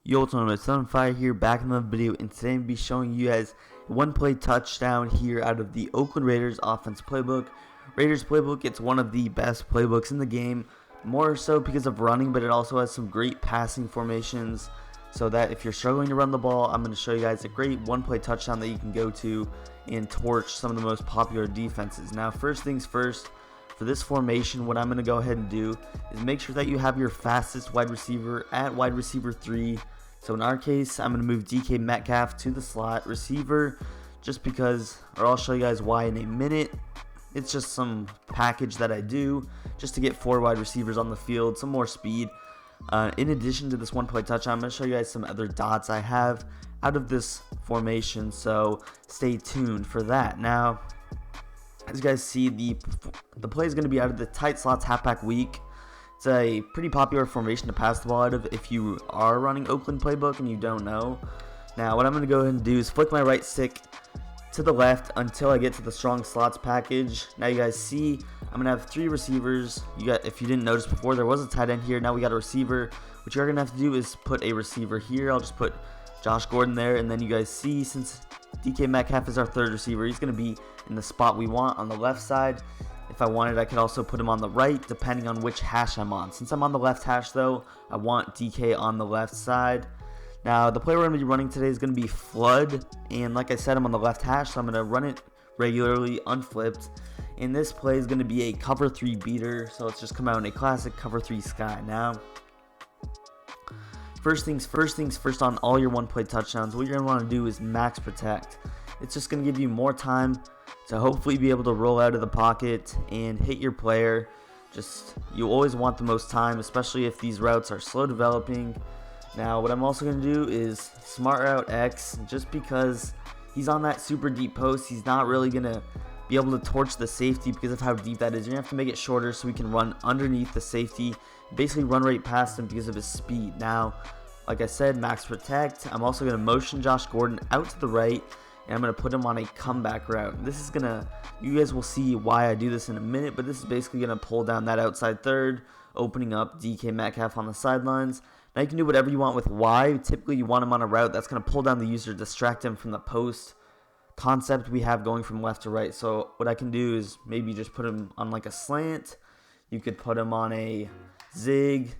Yo, what's on? It's on fire here, back in the video, and today I'm going to be showing you guys one play touchdown here out of the Oakland Raiders offense playbook. Raiders playbook, it's one of the best playbooks in the game, more so because of running, but it also has some great passing formations, so that if you're struggling to run the ball, I'm going to show you guys a great one play touchdown that you can go to and torch some of the most popular defenses. Now, first things first, for this formation, what I'm going to go ahead and do is make sure that you have your fastest wide receiver at wide receiver 3. So in our case, I'm going to move DK Metcalf to the slot receiver just because, or I'll show you guys why in a minute. It's just some package that I do just to get 4 wide receivers on the field, some more speed. In addition to this one play touchdown, I'm going to show you guys some other dots I have out of this formation, so stay tuned for that. Now, as you guys see, the play is going to be out of the tight slots halfback weak. It's a pretty popular formation to pass the ball out of if you are running Oakland playbook and you don't know. Now, what I'm going to go ahead and do is flick my right stick to the left until I get to the strong slots package. Now you guys see I'm going to have 3 receivers. If you didn't notice before, there was a tight end here. Now we got a receiver. What you're going to have to do is put a receiver here. I'll just put Josh Gordon there, and then you guys see, since DK Metcalf is our 3rd receiver, he's going to be in the spot we want on the left side. If I wanted, I could also put him on the right, depending on which hash I'm on. Since I'm on the left hash, though, I want DK on the left side. Now, the play we're going to be running today is going to be flood, and like I said, I'm on the left hash, so I'm going to run it regularly, unflipped. And this play is going to be a cover 3 beater, so let's just come out in a classic cover 3 sky. Now, first things first on all your one play touchdowns, what you're going to want to do is max protect. It's just going to give you more time to hopefully be able to roll out of the pocket and hit your player. You always want the most time, especially if these routes are slow developing. Now, what I'm also going to do is smart route X, just because he's on that super deep post. He's not really going to be able to torch the safety because of how deep that is. You're going to have to make it shorter so we can run underneath the safety, basically run right past him because of his speed. Now, like I said, max protect. I'm also going to motion Josh Gordon out to the right, and I'm going to put him on a comeback route. This is going to, you guys will see why I do this in a minute, but this is basically going to pull down that outside third, opening up DK Metcalf on the sidelines. Now you can do whatever you want with Y. Typically you want him on a route that's going to pull down the user, distract him from the post concept we have going from left to right. So what I can do is maybe just put him on like a slant. You could put him on a zig,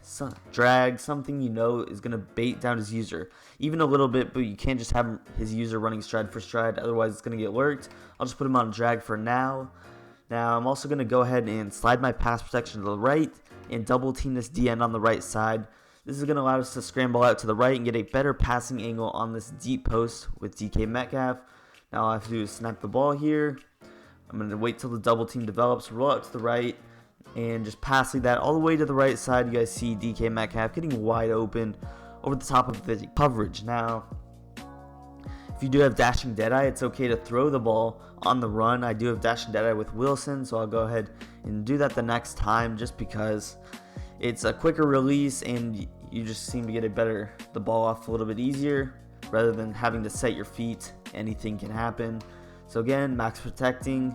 drag, something you know is going to bait down his user. Even a little bit, but you can't just have his user running stride for stride, otherwise it's going to get lurked. I'll just put him on drag for now. Now I'm also going to go ahead and slide my pass protection to the right and double team this D end on the right side. This is going to allow us to scramble out to the right and get a better passing angle on this deep post with DK Metcalf. Now all I have to do is snap the ball here. I'm going to wait till the double team develops, roll out to the right, and just pass that all the way to the right side. You guys see DK Metcalf getting wide open over the top of the coverage. Now, if you do have dashing deadeye, it's okay to throw the ball on the run. I do have dashing deadeye with Wilson, so I'll go ahead and do that the next time just because it's a quicker release and you just seem to get the ball off a little bit easier rather than having to set your feet. Anything can happen. So again, max protecting,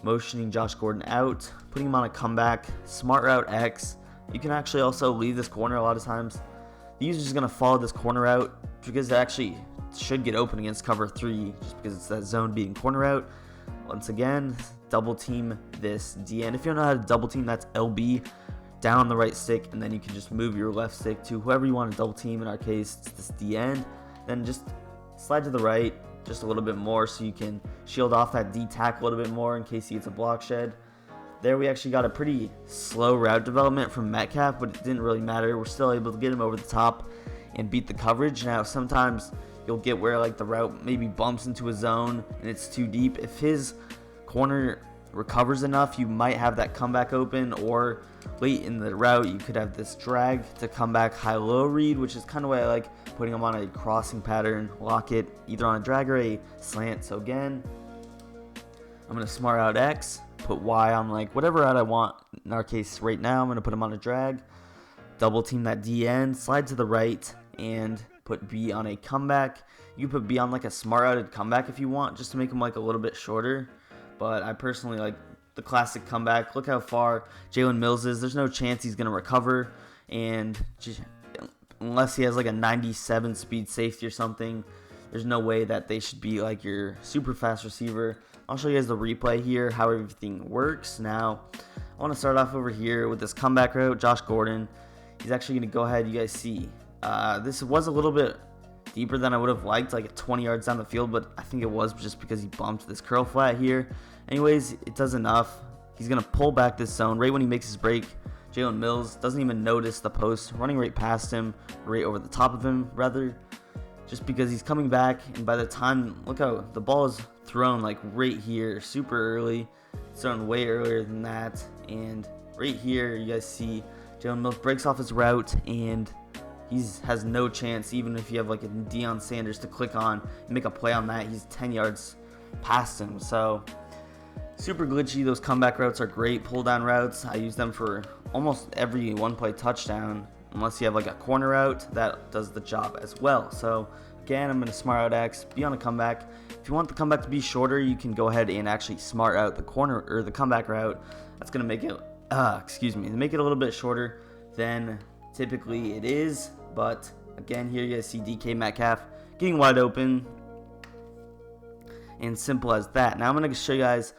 motioning Josh Gordon out, putting him on a comeback, smart route X. You can actually also leave this corner a lot of times. The user is going to follow this corner out because it actually should get open against cover 3 just because it's that zone beating corner out. Once again, double team this D end. If you don't know how to double team, that's LB down on the right stick, and then you can just move your left stick to whoever you want to double team. In our case, it's this D end. Then just slide to the right just a little bit more so you can shield off that D tack a little bit more in case he gets a block shed. There we actually got a pretty slow route development from Metcalf, but it didn't really matter. We're still able to get him over the top and beat the coverage. Now sometimes you'll get where like the route maybe bumps into a zone and it's too deep. If his corner recovers enough, you might have that comeback open, or late in the route you could have this drag to come back high-low read, which is kind of why I like putting him on a crossing pattern, lock it either on a drag or a slant. So again, I'm going to smart out X, put Y on like whatever route I want. In our case right now, I'm going to put him on a drag, double team that D end, slide to the right, and put B on a comeback. You can put B on like a smart routed comeback if you want, just to make him like a little bit shorter. But I personally like the classic comeback. Look how far Jalen Mills is. There's no chance he's going to recover. And unless he has like a 97 speed safety or something, there's no way that they should be like your super fast receiver. I'll show you guys the replay here, how everything works. Now, I want to start off over here with this comeback route. Josh Gordon, he's actually going to go ahead. You guys see, this was a little bit deeper than I would have liked, like 20 yards down the field, but I think it was just because he bumped this curl flat here. Anyways, it does enough. He's going to pull back this zone right when he makes his break. Jalen Mills doesn't even notice the post, running right past him, right over the top of him, rather, just because he's coming back. And by the time, look how the ball is thrown like right here, super early. It's thrown way earlier than that. And right here, you guys see Jalen Mills breaks off his route, and he has no chance. Even if you have like a Deion Sanders to click on and make a play on that, he's 10 yards past him. So super glitchy. Those comeback routes are great. Pull down routes, I use them for almost every one play touchdown, unless you have like a corner route that does the job as well. So again, I'm going to smart out X, be on a comeback. If you want the comeback to be shorter, you can go ahead and actually smart out the corner or the comeback route. That's going to make it make it a little bit shorter than typically it is. But again, here you guys see DK Metcalf getting wide open, and simple as that. Now I'm going to show you guys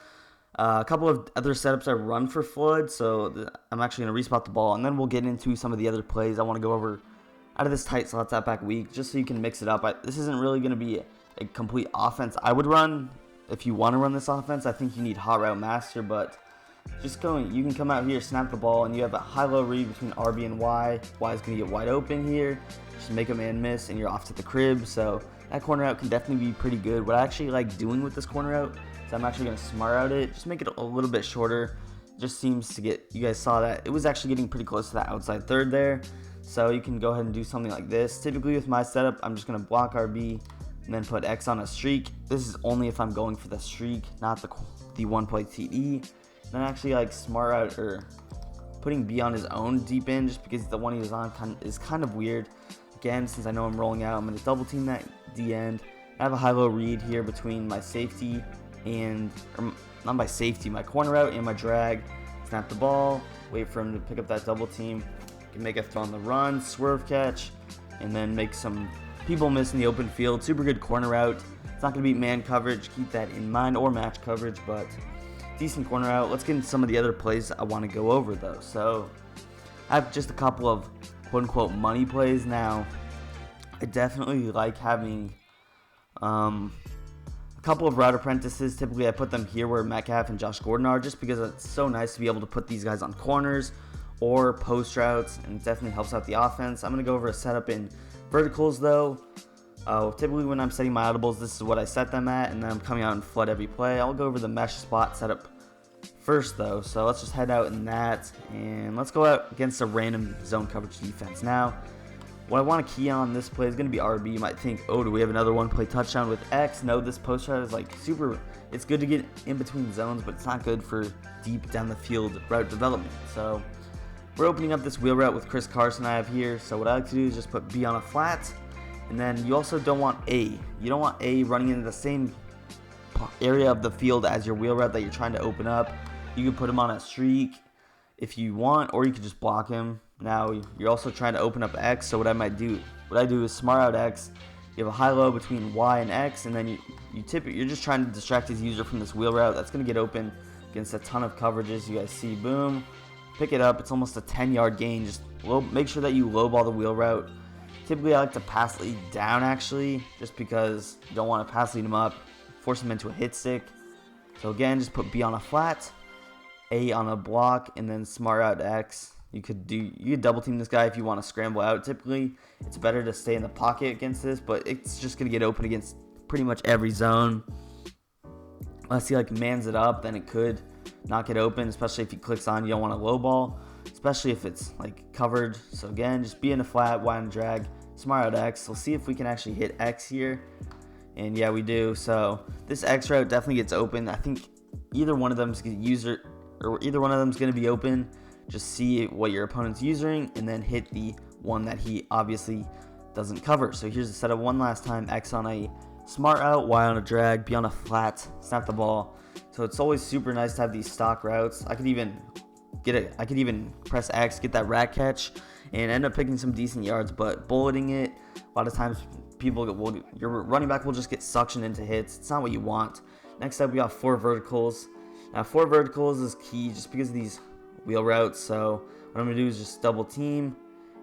a couple of other setups I run for Flood. So I'm actually going to respot the ball, and then we'll get into some of the other plays I want to go over out of this tight slot step back week, just so you can mix it up. This isn't really going to be a complete offense I would run. If you want to run this offense, I think you need hot route master, but you can come out here, snap the ball, and you have a high-low read between RB and Y. Y is going to get wide open here. Just make a man miss, and you're off to the crib. So that corner out can definitely be pretty good. What I actually like doing with this corner out is I'm actually going to smart out it, just make it a little bit shorter. Just seems to get, you guys saw that it was actually getting pretty close to that outside third there. So you can go ahead and do something like this. Typically with my setup, I'm just going to block RB and then put X on a streak. This is only if I'm going for the streak, not the one play TD. Then actually like smart out or putting B on his own deep end, just because the one he was on is kind of weird. Again, since I know I'm rolling out, I'm going to double team that D end. I have a high-low read here between my safety and, or not my safety, my corner out and my drag. Snap the ball, wait for him to pick up that double team. Can make a throw on the run, swerve catch, and then make some people miss in the open field. Super good corner out. It's not going to beat man coverage. Keep that in mind, or match coverage, but decent corner out. Let's get into some of the other plays I want to go over though. So I have just a couple of quote-unquote money plays now. I definitely like having a couple of route apprentices. Typically I put them here where Metcalf and Josh Gordon are, just because it's so nice to be able to put these guys on corners or post routes, and it definitely helps out the offense. I'm going to go over a setup in verticals though. Typically when I'm setting my audibles, this is what I set them at, and then I'm coming out and flood every play. I'll go over the mesh spot setup first though. So let's just head out in that, and let's go out against a random zone coverage defense. Now, what I want to key on this play is going to be RB. You might think, oh, do we have another one play touchdown with X? No, this post route is like super, it's good to get in between zones, but it's not good for deep down the field route development. So we're opening up this wheel route with Chris Carson I have here. So what I like to do is just put B on a flat. And then you also don't want A. You don't want A running into the same area of the field as your wheel route that you're trying to open up. You can put him on a streak if you want, or you can just block him. Now you're also trying to open up X. So what I do is smart out X. You have a high-low between Y and X, and then you're just trying to distract his user from this wheel route. That's going to get open against a ton of coverages. You guys see, boom, pick it up. It's almost a 10-yard gain. Just make sure that you lowball the wheel route. Typically, I like to pass lead down, actually, just because you don't want to pass lead him up, force him into a hit stick. So again, just put B on a flat, A on a block, and then smart out X. You could double team this guy if you want to scramble out. Typically, it's better to stay in the pocket against this, but it's just going to get open against pretty much every zone. Unless he like mans it up, then it could not get open, especially if he clicks on. You don't want to low ball, especially if it's like covered. So again, just be in a flat, Y on drag, smart out X. We'll see if we can actually hit X here. And yeah, we do. So this X route definitely gets open. I think either one of them is going to be open. Just see what your opponent's using and then hit the one that he obviously doesn't cover. So here's the setup one last time. X on a smart out, Y on a drag, B on a flat, snap the ball. So it's always super nice to have these stock routes. I could even press X, get that rat catch, and end up picking some decent yards. But bulleting it, a lot of times your running back will just get suctioned into hits. It's not what you want. Next up, we got 4 verticals. Now 4 verticals is key just because of these wheel routes. So what I'm gonna do is just double team,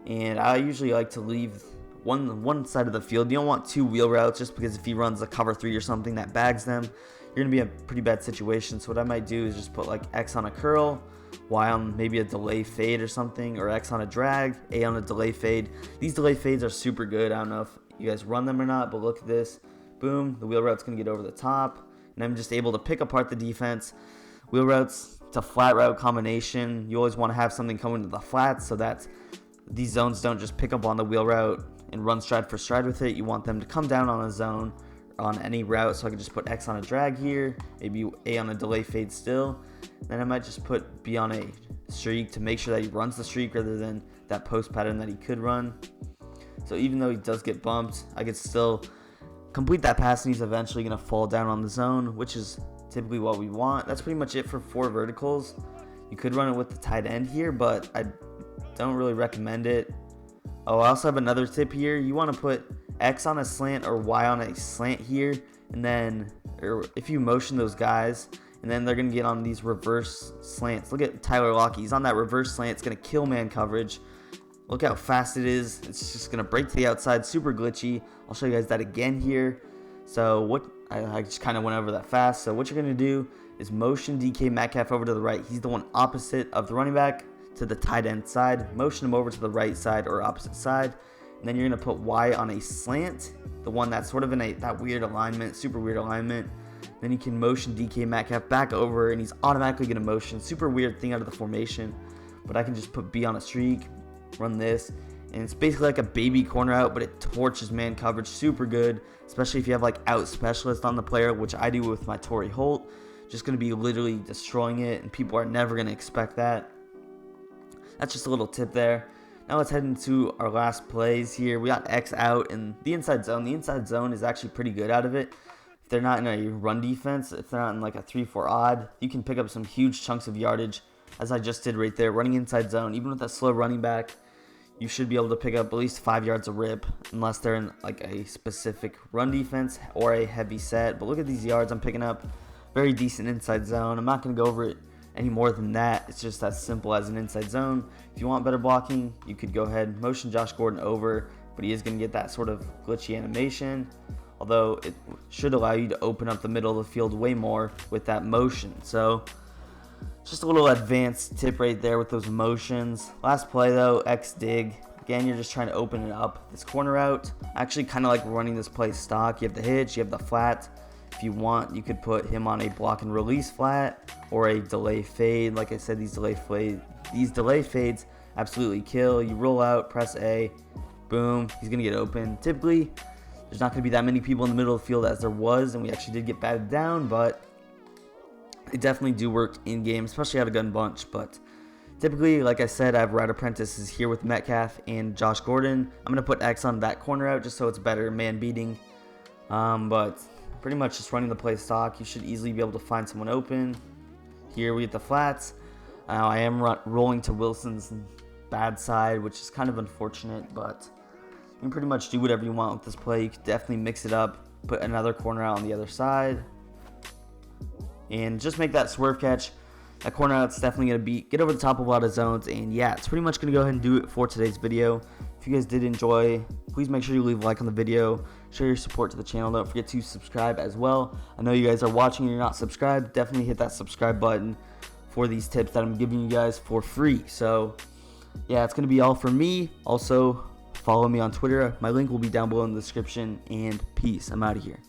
and I usually like to leave one side of the field. You don't want 2 wheel routes, just because if he runs a cover 3 or something that bags them, you're gonna be in a pretty bad situation. So what I might do is just put like X on a curl, Y on maybe a delay fade or something, or X on a drag, A on a delay fade. These delay fades are super good. I don't know if you guys run them or not, but look at this. Boom, the wheel route's gonna get over the top, and I'm just able to pick apart the defense. Wheel routes to flat route combination. You always want to have something coming to the flats so that these zones don't just pick up on the wheel route and run stride for stride with it. You want them to come down on a zone on any route. So I can just put X on a drag here, maybe A on a delay fade still. Then I might just put B on a streak to make sure that he runs the streak rather than that post pattern that he could run. So even though he does get bumped, I could still complete that pass, and he's eventually going to fall down on the zone, which is typically what we want. That's pretty much it for 4 verticals. You could run it with the tight end here, but I don't really recommend it. Oh, I also have another tip here. You want to put X on a slant or Y on a slant here, and then if you motion those guys, and then they're going to get on these reverse slants. Look at Tyler Lockett. He's on that reverse slant. It's going to kill man coverage. Look how fast it is. It's just going to break to the outside. Super glitchy. I'll show you guys that again here. So what I just kind of went over that fast. So what you're going to do is motion DK Metcalf over to the right. He's the one opposite of the running back to the tight end side. Motion him over to the right side or opposite side. And then you're going to put Y on a slant, the one that's sort of in that weird alignment, super weird alignment. Then you can motion DK Metcalf back over, and he's automatically going to motion. Super weird thing out of the formation. But I can just put B on a streak, run this, and it's basically like a baby corner out, but it torches man coverage. Super good, especially if you have like out specialist on the player, which I do with my Torrey Holt. Just going to be literally destroying it, and people are never going to expect that. That's just a little tip there. Now let's head into our last plays here. We got X out in the inside zone. The inside zone is actually pretty good out of it. If they're not in a run defense, if they're not in like a 3-4 odd, you can pick up some huge chunks of yardage, as I just did right there, running inside zone. Even with a slow running back, you should be able to pick up at least 5 yards a rip, unless they're in like a specific run defense or a heavy set. But look at these yards I'm picking up. Very decent inside zone. I'm not going to go over it any more than that. It's just as simple as an inside zone. If you want better blocking, you could go ahead, motion Josh Gordon over, but he is going to get that sort of glitchy animation, although it should allow you to open up the middle of the field way more with that motion. So just a little advanced tip right there with those motions. Last play though, X dig. Again, you're just trying to open it up this corner out. Actually kind of like running this play stock. You have the hitch, you have the flat. If you want, you could put him on a block and release flat or a delay fade. Like I said, these delay fades absolutely kill. You roll out, press A, boom, he's gonna get open. Typically, there's not gonna be that many people in the middle of the field as there was, and we actually did get batted down, but they definitely do work in game, especially out of gun bunch. But typically, like I said, I have route apprentices here with Metcalf and Josh Gordon. I'm gonna put X on that corner out just so it's better man beating. But pretty much just running the play stock, you should easily be able to find someone open. Here we get the flats. I am rolling to Wilson's bad side, which is kind of unfortunate, but you can pretty much do whatever you want with this play. You could definitely mix it up, put another corner out on the other side, and just make that swerve catch. That corner out's definitely going to get over the top of a lot of zones, and yeah, it's pretty much going to go ahead and do it for today's video. If you guys did enjoy, please make sure you leave a like on the video, show your support to the channel. Don't forget to subscribe as well. I know you guys are watching and you're not subscribed. Definitely hit that subscribe button for these tips that I'm giving you guys for free. So yeah, it's going to be all for me. Also, follow me on Twitter. My link will be down below in the description, and peace. I'm out of here.